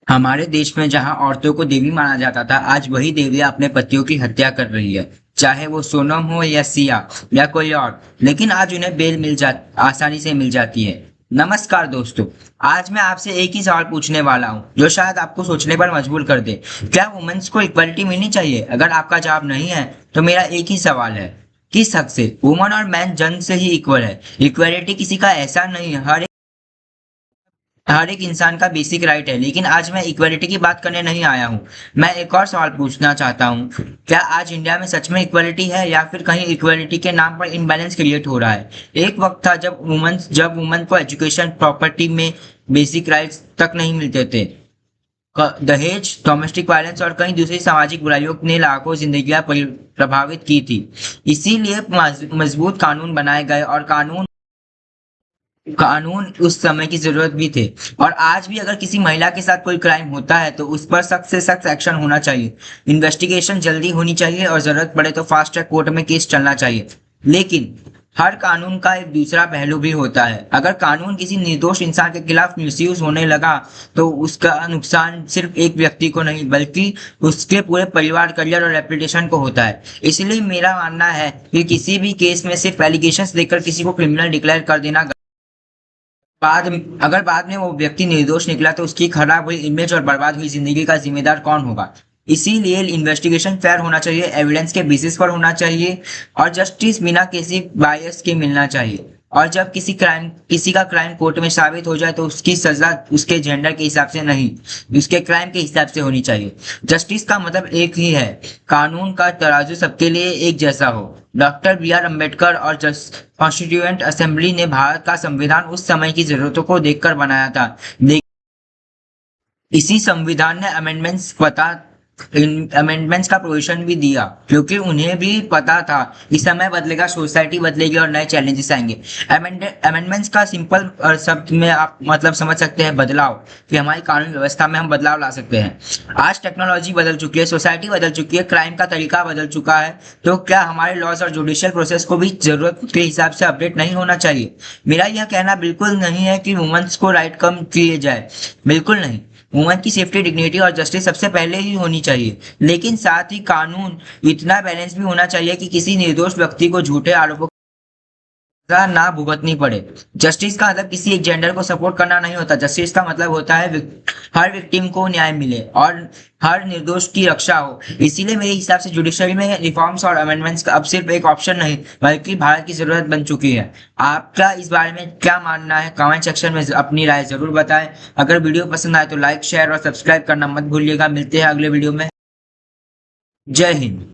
हमारे देश में जहां औरतों को देवी माना जाता था, आज वही देवियां अपने पतियों की हत्या कर रही है। चाहे वो सोनम हो या सिया या कोई और, लेकिन आज उन्हें बेल आसानी से मिल जाती है। नमस्कार दोस्तों, आज मैं आपसे एक ही सवाल पूछने वाला हूं जो शायद आपको सोचने पर मजबूर कर दे। क्या वुमेन्स को इक्वलिटी मिलनी चाहिए? अगर आपका जवाब नहीं है तो मेरा एक ही सवाल है, किस हक से? वुमन और मैन जन्म से ही इक्वल है। इक्वलिटी किसी का एहसान नहीं है, हर एक इंसान का बेसिक राइट है। लेकिन आज मैं इक्वलिटी की बात करने नहीं आया हूँ। मैं एक और सवाल पूछना चाहता हूँ, क्या आज इंडिया में सच में इक्वलिटी है या फिर कहीं इक्वलिटी के नाम पर इम्बैलेंस क्रिएट हो रहा है? एक वक्त था जब वुमन को एजुकेशन, प्रॉपर्टी में बेसिक राइट्स तक नहीं मिलते थे। दहेज, डोमेस्टिक वायलेंस और कई दूसरी सामाजिक बुराइयों ने लाखों जिंदगियां प्रभावित की थी। इसीलिए मजबूत कानून बनाए गए, और कानून उस समय की जरूरत भी थे। और आज भी अगर किसी महिला के साथ कोई क्राइम होता है तो उस पर सख्त से सख्त एक्शन होना चाहिए। इन्वेस्टिगेशन जल्दी होनी चाहिए और जरूरत पड़े तो फास्ट ट्रैक कोर्ट में केस चलना चाहिए। लेकिन हर कानून का एक दूसरा पहलू भी होता है। अगर कानून किसी निर्दोष इंसान के खिलाफ मिसयूज होने लगा तो उसका नुकसान सिर्फ एक व्यक्ति को नहीं बल्कि उसके पूरे परिवार, करियर और रेपुटेशन को होता है। इसलिए मेरा मानना है कि किसी भी केस में सिर्फ एलिगेशंस देकर किसी को क्रिमिनल डिक्लेयर कर देना, बाद में वो व्यक्ति निर्दोष निकला तो उसकी खराब हुई इमेज और बर्बाद हुई जिंदगी का जिम्मेदार कौन होगा? इसीलिए इन्वेस्टिगेशन फेयर होना चाहिए, एविडेंस के बेसिस पर होना चाहिए, और जस्टिस बिना किसी बायस के मिलना चाहिए। और जब किसी का क्राइम कोर्ट में साबित हो जाए तो उसकी सजा उसके जेंडर के हिसाब से नहीं, उसके क्राइम के हिसाब से होनी चाहिए। जस्टिस का मतलब एक ही है, कानून का तराजू सबके लिए एक जैसा हो। डॉक्टर बी आर अम्बेडकर और कॉन्स्टिट्यूएंट असेंबली ने भारत का संविधान उस समय की जरूरतों को देखकर बनाया था। इसी संविधान ने अमेंडमेंट्स का प्रोविजन भी दिया, क्योंकि उन्हें भी पता था कि समय बदलेगा, सोसाइटी बदलेगी और नए चैलेंजेस आएंगे। अमेंडमेंट्स का सिंपल शब्द में आप मतलब समझ सकते हैं बदलाव, कि हमारी कानून व्यवस्था में हम बदलाव ला सकते हैं। आज टेक्नोलॉजी बदल चुकी है, सोसाइटी बदल चुकी है, क्राइम का तरीका बदल चुका है। तो क्या हमारे लॉज और जुडिशियल प्रोसेस को भी जरूरत के हिसाब से अपडेट नहीं होना चाहिए? मेरा यह कहना बिल्कुल नहीं है कि वुमेन्स को राइट कम किए जाए, बिल्कुल नहीं। वुमेन की सेफ्टी, डिग्निटी और जस्टिस सबसे पहले ही होनी चाहिए। लेकिन साथ ही कानून इतना बैलेंस भी होना चाहिए कि किसी निर्दोष व्यक्ति को झूठे आरोपों सजा ना भुगतनी पड़े। जस्टिस का मतलब किसी एक जेंडर को सपोर्ट करना नहीं होता। जस्टिस का मतलब होता है हर विक्टिम को न्याय मिले और हर निर्दोष की रक्षा हो। इसीलिए मेरे हिसाब से जुडिशरी में रिफॉर्म्स और अमेंडमेंट्स का अब सिर्फ एक ऑप्शन नहीं बल्कि भारत की जरूरत बन चुकी है। आपका इस बारे में क्या मानना है? कमेंट सेक्शन में अपनी राय जरूर बताएं। अगर वीडियो पसंद आए तो लाइक, शेयर और सब्सक्राइब करना मत भूलिएगा। मिलते हैं अगले वीडियो में। जय हिंद।